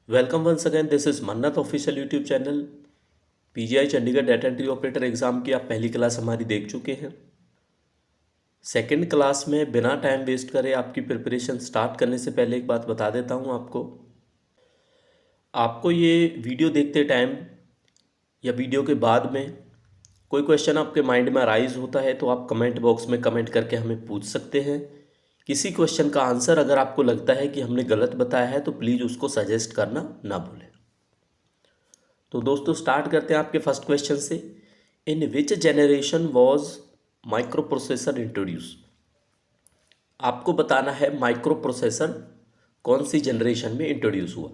Welcome once again, this is Mannat official YouTube channel. PGI Chandigarh data entry operator exam की आप पहली class हमारी देख चुके हैं। सेकंड क्लास में बिना टाइम वेस्ट करे आपकी प्रिपरेशन स्टार्ट करने से पहले एक बात बता देता हूं आपको। आपको ये वीडियो देखते टाइम या वीडियो के बाद में कोई क्वेश्चन आपके माइंड में अराइज होता है तो आप कमेंट बॉक्स में कमेंट करके हमें पूछ सकते हैं। किसी क्वेश्चन का आंसर अगर आपको लगता है कि हमने गलत बताया है तो प्लीज़ उसको सजेस्ट करना ना भूलें। तो दोस्तों स्टार्ट करते हैं आपके फर्स्ट क्वेश्चन से। In which generation was microprocessor introduce. आपको बताना है माइक्रो प्रोसेसर कौन सी जनरेशन में इंट्रोड्यूस हुआ।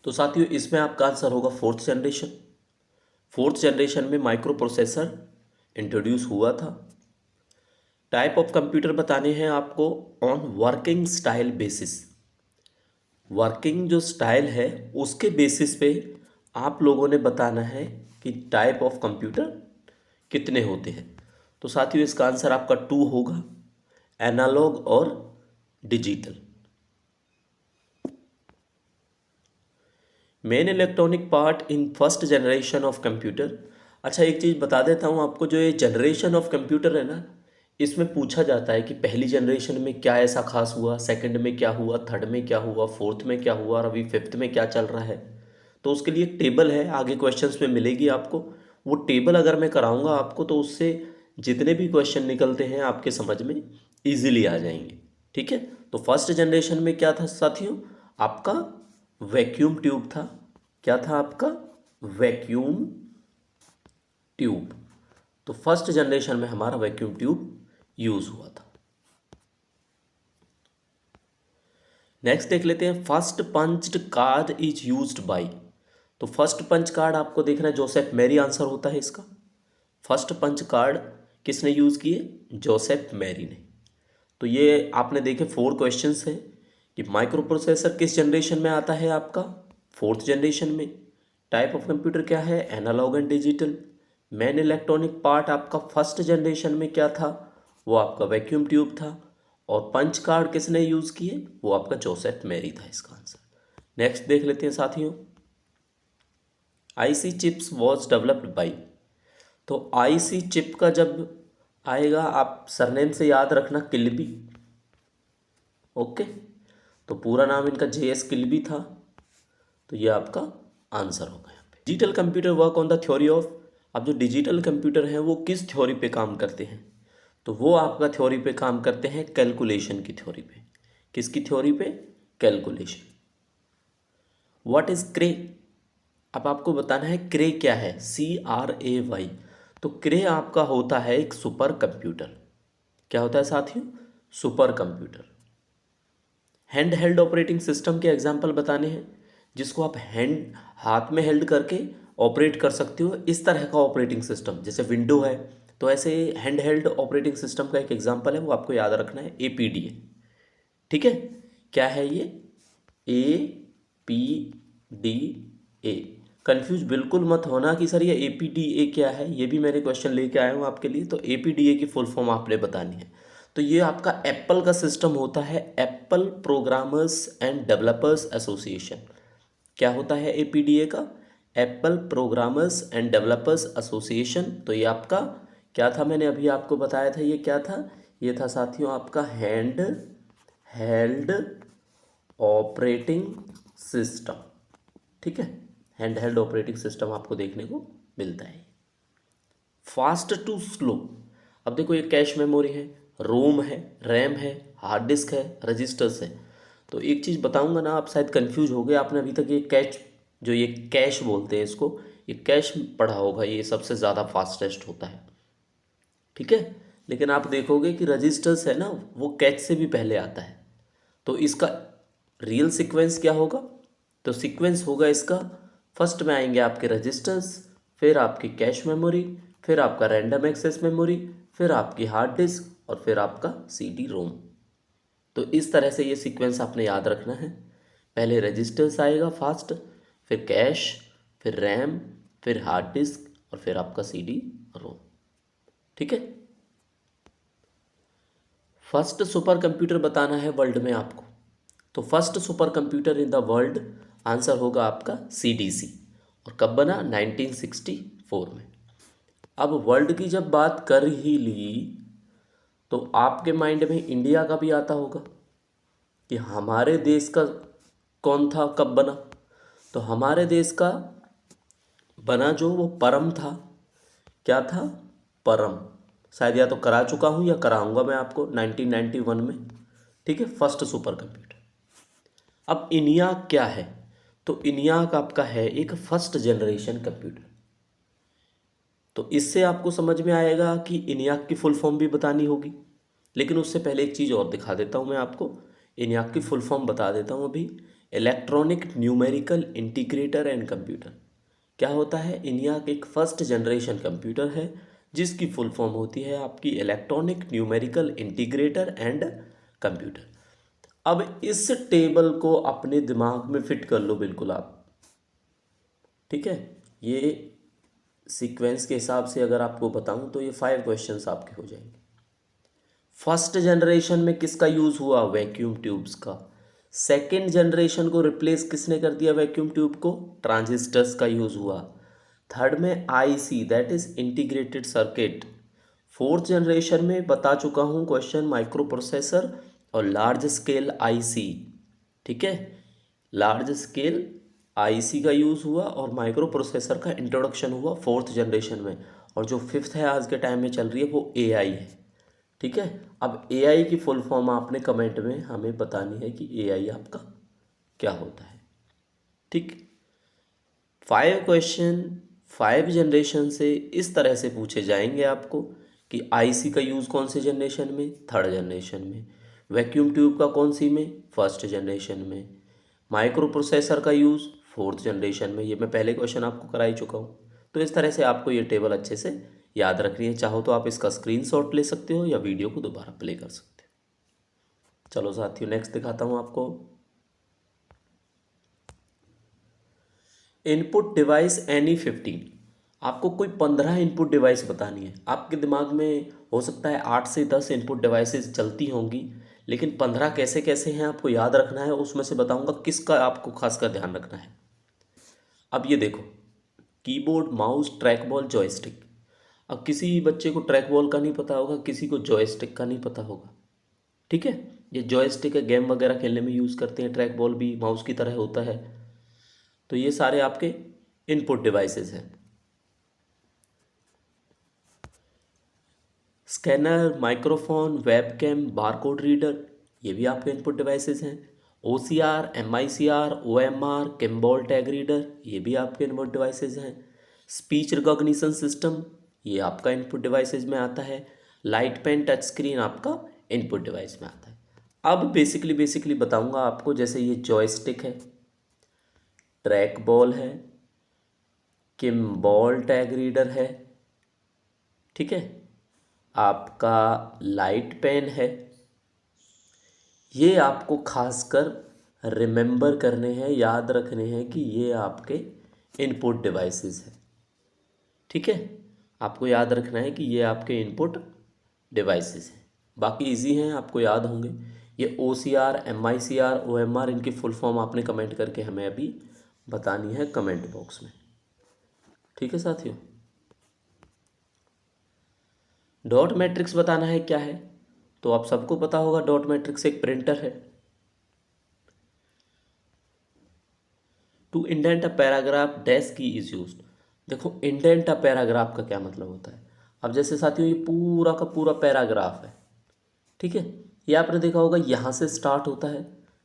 तो साथियों इसमें आपका आंसर होगा फोर्थ जनरेशन। फोर्थ जनरेशन में माइक्रो प्रोसेसर इंट्रोड्यूस हुआ था। टाइप ऑफ कंप्यूटर बताने हैं आपको on working style basis. Working जो स्टाइल है उसके बेसिस पे आप लोगों ने बताना है कि टाइप ऑफ कंप्यूटर कितने होते हैं। तो साथियों इसका आंसर आपका 2 होगा, एनालॉग और digital. Main electronic part in first generation of computer. अच्छा एक चीज़ बता देता हूँ आपको, जो ये जनरेशन ऑफ कंप्यूटर है ना, इसमें पूछा जाता है कि पहली जनरेशन में क्या ऐसा खास हुआ, सेकंड में क्या हुआ, थर्ड में क्या हुआ, फोर्थ में क्या हुआ और अभी फिफ्थ में क्या चल रहा है। तो उसके लिए एक टेबल है, आगे क्वेश्चंस में मिलेगी आपको। वो टेबल अगर मैं कराऊंगा आपको तो उससे जितने भी क्वेश्चन निकलते हैं आपके समझ में इजीली आ जाएंगे। ठीक है। तो फर्स्ट जनरेशन में क्या था साथियों, आपका वैक्यूम ट्यूब था। क्या था आपका, वैक्यूम ट्यूब। तो फर्स्ट जनरेशन में हमारा वैक्यूम ट्यूब यूज हुआ था। नेक्स्ट देख लेते हैं, first punched card is used by. तो फर्स्ट पंच कार्ड आपको देखना है जोसेफ मैरी आंसर होता है इसका। फर्स्ट पंच कार्ड किसने यूज किए, जोसेफ मैरी ने। तो ये आपने देखे 4 क्वेश्चंस हैं कि माइक्रो प्रोसेसर किस जनरेशन में आता है आपका, फोर्थ जनरेशन में। टाइप ऑफ कंप्यूटर क्या है, analog and digital. Main electronic part आपका फर्स्ट जनरेशन में क्या था, वो आपका वैक्यूम ट्यूब था। और पंच कार्ड किसने यूज किए, वो आपका जोसेफ मैरी था इसका आंसर। नेक्स्ट देख लेते हैं साथियों, IC chips was developed by. तो आईसी चिप का जब आएगा आप सरनेम से याद रखना, किल्बी। ओके। तो पूरा नाम इनका जेएस किल्बी था। तो ये आपका आंसर होगा यहाँ पे। Digital computer work on the theory of. अब जो डिजिटल कंप्यूटर हैं वो किस थ्योरी पे काम करते हैं, तो वो आपका थ्योरी पे काम करते हैं कैलकुलेशन की थ्योरी पे। किसकी थ्योरी पे, कैलकुलेशन। व्हाट इज क्रे। अब आपको बताना है क्रे क्या है, CRAY। तो क्रे आपका होता है एक सुपर कंप्यूटर। क्या होता है साथियों, super computer. Hand held operating system के एग्जाम्पल बताने हैं, जिसको आप हैंड हाथ में हेल्ड करके ऑपरेट कर सकते हो। इस तरह का ऑपरेटिंग सिस्टम जैसे विंडो है, तो ऐसे हैंड हेल्ड ऑपरेटिंग सिस्टम का एक एग्जाम्पल है, वो आपको याद रखना है, APDA। ठीक है। क्या है ये, APDA। कंफ्यूज बिल्कुल मत होना कि सर ये APDA क्या है, ये भी मैंने क्वेश्चन लेके आया हूँ आपके लिए। तो APDA की फुल फॉर्म आपने बतानी है। तो ये आपका एप्पल का सिस्टम होता है, Apple programmers and developers association. क्या होता है APDA का, Apple programmers and developers association. तो ये आपका क्या था, मैंने अभी आपको बताया था, ये क्या था, ये था साथियों आपका हैंड हेल्ड ऑपरेटिंग सिस्टम। ठीक है, हैंड हेल्ड ऑपरेटिंग सिस्टम आपको देखने को मिलता है। Fast to slow. अब देखो ये कैश मेमोरी है, रोम है, रैम है, हार्ड डिस्क है, रजिस्टर्स है। तो एक चीज़ बताऊंगा ना, आप शायद कंफ्यूज हो गए, आपने अभी तक ये कैश, जो ये कैश बोलते हैं इसको, ये कैश पढ़ा होगा, ये सबसे ज़्यादा फास्टेस्ट होता है। ठीक है। लेकिन आप देखोगे कि रजिस्टर्स है ना, वो कैश से भी पहले आता है। तो इसका रियल सीक्वेंस क्या होगा, तो सीक्वेंस होगा इसका, फर्स्ट में आएंगे आपके रजिस्टर्स, फिर आपकी कैश मेमोरी, फिर आपका रैंडम एक्सेस मेमोरी, फिर आपकी हार्ड डिस्क और फिर आपका CD रोम। तो इस तरह से ये सीक्वेंस आपने याद रखना है। पहले रजिस्टर्स आएगा फास्ट, फिर कैश, फिर रैम, फिर हार्ड डिस्क और फिर आपका CD रोम। ठीक है। फर्स्ट सुपर कंप्यूटर बताना है वर्ल्ड में आपको, तो first super computer in the world answer होगा आपका CDC। और कब बना? 1964 में। अब वर्ल्ड की जब बात कर ही ली तो आपके माइंड में इंडिया का भी आता होगा कि हमारे देश का कौन था, कब बना। तो हमारे देश का बना जो, वो परम था। क्या था? परम। शायद या तो करा चुका हूँ या कराऊंगा मैं आपको 1991 में। ठीक है, फर्स्ट सुपर कंप्यूटर। अब इनियाक क्या है? तो इनियाक आपका है एक फर्स्ट जनरेशन कंप्यूटर। तो इससे आपको समझ में आएगा कि इनियाक की फुल फॉर्म भी बतानी होगी, लेकिन उससे पहले एक चीज़ और दिखा देता हूँ मैं आपको। इनियाक की फुल फॉर्म बता देता हूँ अभी। Electronic numerical integrator and computer. क्या होता है? इनियाक एक फर्स्ट जनरेशन कंप्यूटर है जिसकी फुल फॉर्म होती है आपकी electronic numerical integrator and computer. अब इस टेबल को अपने दिमाग में फिट कर लो बिल्कुल आप। ठीक है, ये सीक्वेंस के हिसाब से अगर आपको बताऊं तो ये 5 क्वेश्चंस आपके हो जाएंगे। फर्स्ट जनरेशन में किसका यूज़ हुआ? वैक्यूम ट्यूब्स का। सेकेंड जनरेशन को रिप्लेस किसने कर दिया वैक्यूम ट्यूब को? ट्रांजिस्टर्स का यूज़ हुआ। थर्ड में IC that is integrated circuit. Fourth generation में बता चुका हूँ क्वेश्चन, माइक्रो प्रोसेसर और लार्ज स्केल IC। ठीक है, लार्ज स्केल IC का यूज़ हुआ और माइक्रो प्रोसेसर का इंट्रोडक्शन हुआ फोर्थ जनरेशन में। और जो फिफ्थ है आज के टाइम में चल रही है वो AI है। ठीक है, अब AI की फुल फॉर्म आपने कमेंट में हमें बतानी है कि AI आपका क्या होता है। ठीक, 5 क्वेश्चन 5 जनरेशन से इस तरह से पूछे जाएंगे आपको कि IC का यूज़ कौन से जनरेशन में? थर्ड जनरेशन में। वैक्यूम ट्यूब का कौन सी में? फर्स्ट जनरेशन में। माइक्रो प्रोसेसर का यूज़ फोर्थ जनरेशन में। ये मैं पहले क्वेश्चन आपको करा ही चुका हूँ। तो इस तरह से आपको ये टेबल अच्छे से याद रखनी है। चाहो तो आप इसका स्क्रीनशॉट ले सकते हो या वीडियो को दोबारा प्ले कर सकते हो। चलो साथियों, नेक्स्ट दिखाता हूँ आपको। Input device any 15। आपको कोई 15 इनपुट डिवाइस बतानी है। आपके दिमाग में हो सकता है 8 से 10 इनपुट डिवाइसेस चलती होंगी, लेकिन 15 कैसे कैसे हैं आपको याद रखना है। उसमें से बताऊंगा किसका आपको खासकर ध्यान रखना है। अब ये देखो, keyboard, mouse, track ball, joystick. अब किसी बच्चे को ट्रैक बॉल का नहीं पता होगा, किसी को जॉयस्टिक का नहीं पता होगा। ठीक है, ये जॉयस्टिक है, गेम वगैरह खेलने में यूज़ करते हैं। ट्रैक बॉल भी माउस की तरह होता है। तो ये सारे आपके इनपुट डिवाइसेस हैं। Scanner, microphone, webcam, barcode reader, ये भी आपके इनपुट डिवाइसेस हैं। OCR, MICR, OMR, Kimball tag reader, ये भी आपके इनपुट डिवाइसेस हैं। स्पीच रिकॉग्निशन सिस्टम, ये आपका इनपुट डिवाइसेस में आता है। लाइट पेन टच स्क्रीन आपका इनपुट डिवाइस में आता है। अब बेसिकली बताऊंगा आपको, जैसे ये जॉयस्टिक है, ट्रैक बॉल है, किम्बॉल टैग रीडर है, ठीक है, आपका लाइट पेन है। ये आपको खासकर रिमेंबर करने हैं, याद रखने हैं कि ये आपके इनपुट डिवाइसेस हैं। ठीक है, आपको याद रखना है कि ये आपके इनपुट डिवाइसेस हैं। बाकी इजी हैं, आपको याद होंगे। ये OCR, MICR, OMR, इनकी फुल फॉर्म आपने कमेंट करके हमें अभी बतानी है कमेंट बॉक्स में। ठीक है साथियों, डॉट मैट्रिक्स बताना है क्या है। तो आप सबको पता होगा डॉट मैट्रिक्स एक प्रिंटर है। To indent a paragraph dash key is used. देखो, इंडेंट अ पैराग्राफ का क्या मतलब होता है। अब जैसे साथियों ये पूरा का पूरा पैराग्राफ है, ठीक है, ये आपने देखा होगा यहाँ से स्टार्ट होता है,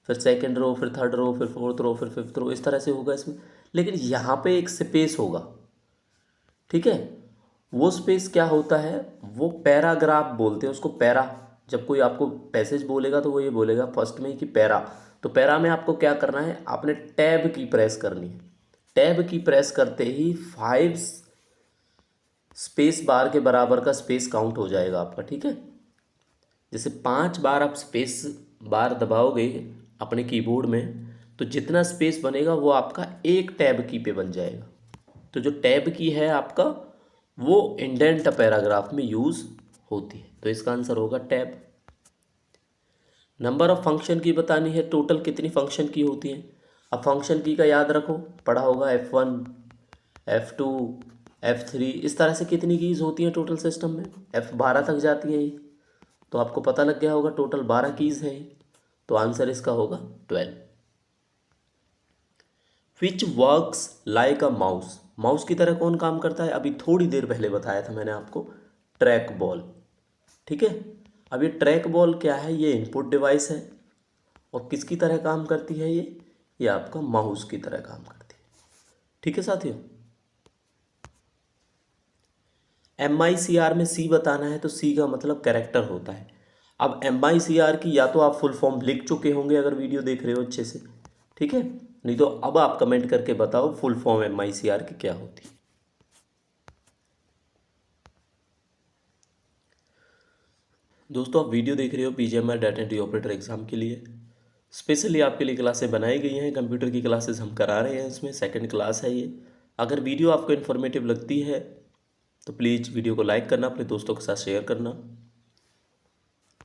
फिर सेकंड रो, फिर थर्ड रो, फिर फोर्थ रो, फिर फिफ्थ रो, इस तरह से होगा इसमें। लेकिन यहाँ पे एक स्पेस होगा, ठीक है, वो स्पेस क्या होता है, वो पैराग्राफ बोलते हैं उसको। पैरा, जब कोई आपको पैसेज बोलेगा तो वो ये बोलेगा फर्स्ट में कि पैरा। तो पैरा में आपको क्या करना है, आपने टैब की प्रेस करनी है। टैब की प्रेस करते ही 5 स्पेस बार के बराबर का स्पेस काउंट हो जाएगा आपका। ठीक है, जैसे 5 बार आप स्पेस बार दबाओगे अपने कीबोर्ड में, तो जितना स्पेस बनेगा वो आपका एक टैब की पे बन जाएगा। तो जो टैब की है आपका, वो इंडेंट पैराग्राफ में यूज़ होती है। तो इसका आंसर होगा टैब। नंबर ऑफ फंक्शन की बतानी है, टोटल कितनी फंक्शन की होती हैं। अब फंक्शन की का याद रखो, पढ़ा होगा F1 F2 F3, इस तरह से कितनी कीज़ होती हैं टोटल सिस्टम में, F12 तक जाती हैं ये, तो आपको पता लग गया होगा टोटल 12 कीज़ हैं ये, तो आंसर इसका होगा 12। Which works like a mouse, mouse की तरह कौन काम करता है, अभी थोड़ी देर पहले बताया था मैंने आपको, ट्रैक बॉल। ठीक है, अब ये ट्रैक बॉल क्या है, ये इनपुट डिवाइस है और किसकी तरह काम करती है ये आपका माउस की तरह काम करती है। ठीक है साथियों, MICR में सी बताना है तो सी का मतलब कैरेक्टर होता है। अब MICR की या तो आप फुल फॉर्म लिख चुके होंगे अगर वीडियो देख रहे हो अच्छे से, ठीक है, नहीं तो अब आप कमेंट करके बताओ फुल फॉर्म MICR की क्या होती है। दोस्तों आप वीडियो देख रहे हो PGMR data entry operator exam के लिए, स्पेशली आपके लिए क्लासेस बनाई गई हैं, कंप्यूटर की क्लासेस हम करा रहे हैं, इसमें सेकंड क्लास है ये। अगर वीडियो आपको इन्फॉर्मेटिव लगती है तो प्लीज़ वीडियो को लाइक करना, अपने दोस्तों के साथ शेयर करना।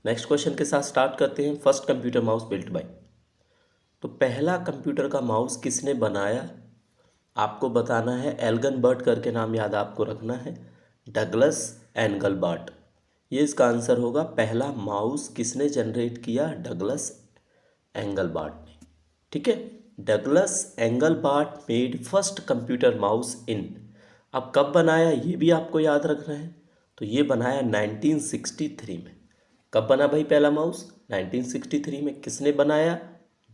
नेक्स्ट क्वेश्चन के साथ स्टार्ट करते हैं। First computer mouse built by, तो पहला कंप्यूटर का माउस किसने बनाया, आपको बताना है। एल्गनबर्ट करके नाम याद आपको रखना है, डगलस एंगलबर्ट, ये इसका आंसर होगा। पहला माउस किसने जनरेट किया, डगलस एंगलबर्ट ने। ठीक है, Douglas Engelbart made first computer mouse in, अब कब बनाया ये भी आपको याद रखना है, तो ये बनाया 1963 में। कब बना भाई पहला माउस, 1963 में। किसने बनाया,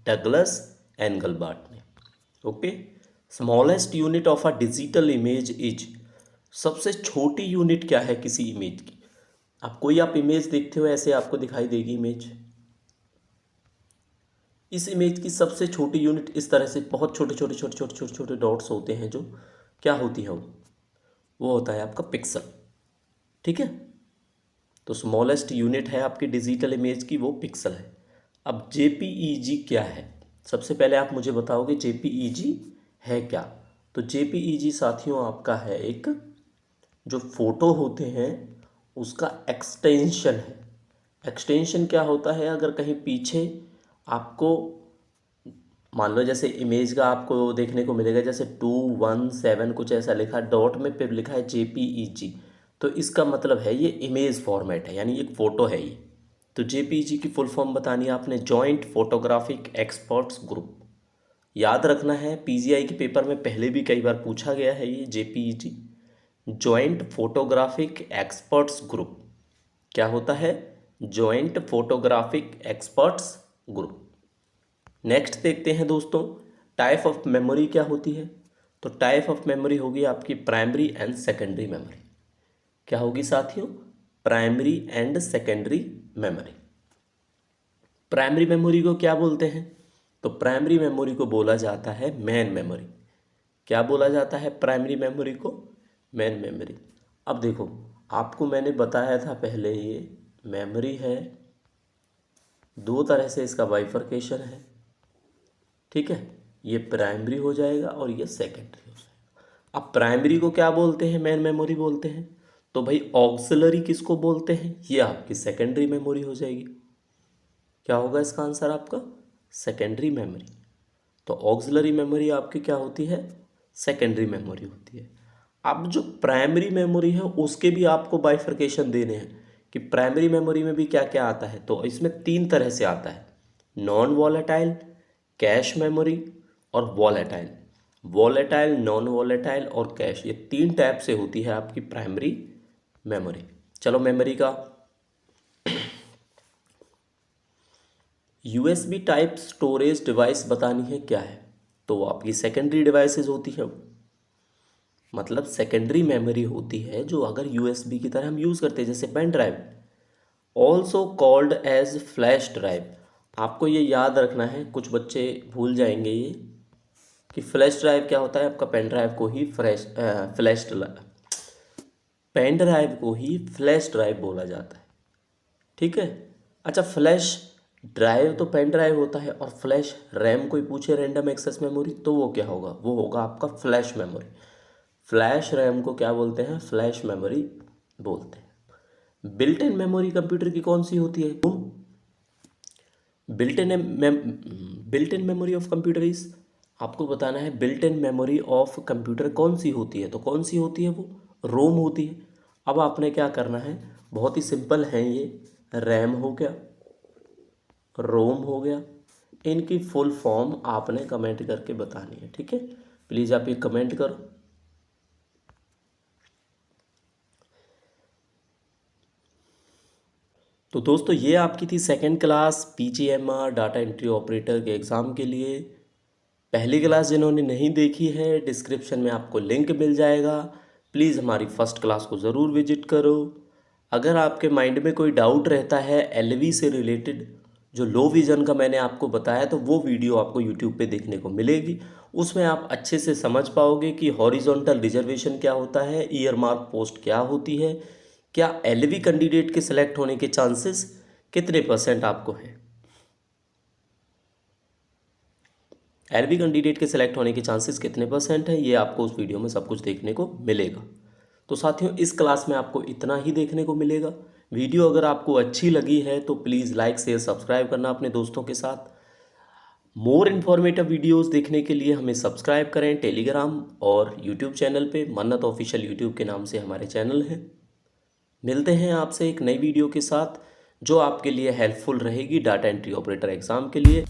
डगलस एंगलबर्ट ने। Okay, smallest unit of a digital image is, सबसे छोटी यूनिट क्या है किसी इमेज की। आप इमेज देखते हो ऐसे आपको दिखाई देगी इमेज, इस इमेज की सबसे छोटी यूनिट इस तरह से बहुत छोटे छोटे छोटे छोटे छोटे छोटे डॉट्स होते हैं, जो क्या होती है वो होता है आपका पिक्सल। ठीक है, तो स्मॉलेस्ट यूनिट है आपकी डिजिटल इमेज की वो पिक्सल है। अब JPEG क्या है, सबसे पहले आप मुझे बताओगे JPEG है क्या। तो JPEG साथियों आपका है एक, जो फोटो होते हैं उसका एक्सटेंशन है। एक्सटेंशन क्या होता है, अगर कहीं पीछे आपको मान लो जैसे इमेज का आपको देखने को मिलेगा जैसे 217 कुछ ऐसा लिखा, डॉट में फिर लिखा है JPEG, तो इसका मतलब है ये इमेज फॉर्मेट है, यानी एक फ़ोटो है ये। तो JPEG की फुल फॉर्म बतानी है आपने, जॉइंट फोटोग्राफिक एक्सपर्ट्स ग्रुप। याद रखना है, PGI के पेपर में पहले भी कई बार पूछा गया है ये JPEG, joint photographic experts group. क्या होता है, joint photographic experts group. Next देखते हैं दोस्तों, टाइप ऑफ मेमोरी क्या होती है। तो टाइप ऑफ मेमोरी होगी आपकी प्राइमरी एंड सेकेंडरी मेमोरी। क्या होगी साथियों, primary and secondary memory. Primary memory को क्या बोलते हैं, तो प्राइमरी मेमोरी को बोला जाता है मेन मेमोरी। क्या बोला जाता है प्राइमरी मेमोरी को, मेन मेमोरी। अब देखो आपको मैंने बताया था पहले, ये मेमोरी है, दो तरह से इसका बाइफरकेशन है। ठीक है, ये प्राइमरी हो जाएगा और ये सेकेंडरी हो जाएगा। अब प्राइमरी को क्या बोलते हैं, मेन मेमोरी बोलते हैं, तो भाई ऑक्सिलरी किसको बोलते हैं, ये आपकी सेकेंडरी मेमोरी हो जाएगी। क्या होगा इसका आंसर आपका, सेकेंडरी मेमोरी। तो ऑक्सिलरी मेमोरी आपकी क्या होती है, सेकेंडरी मेमोरी होती है। अब जो प्राइमरी मेमोरी है उसके भी आपको बाइफरकेशन देने हैं कि प्राइमरी मेमोरी में भी क्या क्या आता है, तो इसमें तीन तरह से आता है, नॉन वॉलेटाइल, कैश मेमोरी और वॉलेटाइल। वॉलेटाइल, नॉन वॉलेटाइल और कैश, ये तीन टाइप से होती है आपकी प्राइमरी मेमोरी। चलो मेमोरी का USB टाइप स्टोरेज डिवाइस बतानी है क्या है, तो वो आपकी सेकेंडरी डिवाइसेस होती है, मतलब सेकेंडरी मेमोरी होती है जो अगर USB की तरह हम यूज़ करते हैं, जैसे pen drive, also called as flash drive. आपको ये याद रखना है, कुछ बच्चे भूल जाएंगे ये, कि फ्लैश ड्राइव क्या होता है, आपका पेन ड्राइव को ही पेन ड्राइव को ही फ्लैश ड्राइव बोला जाता है। ठीक है, अच्छा फ्लैश ड्राइव तो पेन ड्राइव होता है, और फ्लैश रैम कोई पूछे रैंडम एक्सेस मेमोरी, तो वो क्या होगा, वो होगा आपका फ्लैश मेमोरी। फ्लैश रैम को क्या बोलते हैं, फ्लैश मेमोरी बोलते हैं। बिल्ट इन मेमोरी कंप्यूटर की कौन सी होती है, built in memory of computer is, आपको बताना है built in memory of computer कौन सी होती है, तो कौन सी होती है वो रोम होती है। अब आपने क्या करना है, बहुत ही सिंपल है ये, रैम हो गया, रोम हो गया, इनकी फुल फॉर्म आपने कमेंट करके बतानी है, ठीक है। प्लीज़ आप ये कमेंट करो। तो दोस्तों ये आपकी थी second class PGMR data entry operator के एग्ज़ाम के लिए। पहली क्लास जिन्होंने नहीं देखी है, डिस्क्रिप्शन में आपको लिंक मिल जाएगा, प्लीज़ हमारी फर्स्ट क्लास को ज़रूर विजिट करो। अगर आपके माइंड में कोई डाउट रहता है LV से रिलेटेड, जो लो विज़न का मैंने आपको बताया, तो वो वीडियो आपको यूट्यूब पे देखने को मिलेगी। उसमें आप अच्छे से समझ पाओगे कि हॉरिजॉन्टल रिजर्वेशन क्या होता है, ईयर मार्क पोस्ट क्या होती है, क्या LV कैंडिडेट के सिलेक्ट होने के चांसेस कितने % आपको हैं, LV कैंडिडेट के सिलेक्ट होने के चांसेस कितने % हैं, ये आपको उस वीडियो में सब कुछ देखने को मिलेगा। तो साथियों इस क्लास में आपको इतना ही देखने को मिलेगा। वीडियो अगर आपको अच्छी लगी है तो प्लीज़ लाइक शेयर सब्सक्राइब करना अपने दोस्तों के साथ। मोर इन्फॉर्मेटिव वीडियोस देखने के लिए हमें सब्सक्राइब करें टेलीग्राम और यूट्यूब चैनल पे, मन्नत ऑफिशियल यूट्यूब के नाम से हमारे चैनल हैं। मिलते हैं आपसे एक नई वीडियो के साथ जो आपके लिए हेल्पफुल रहेगी डाटा एंट्री ऑपरेटर एग्ज़ाम के लिए।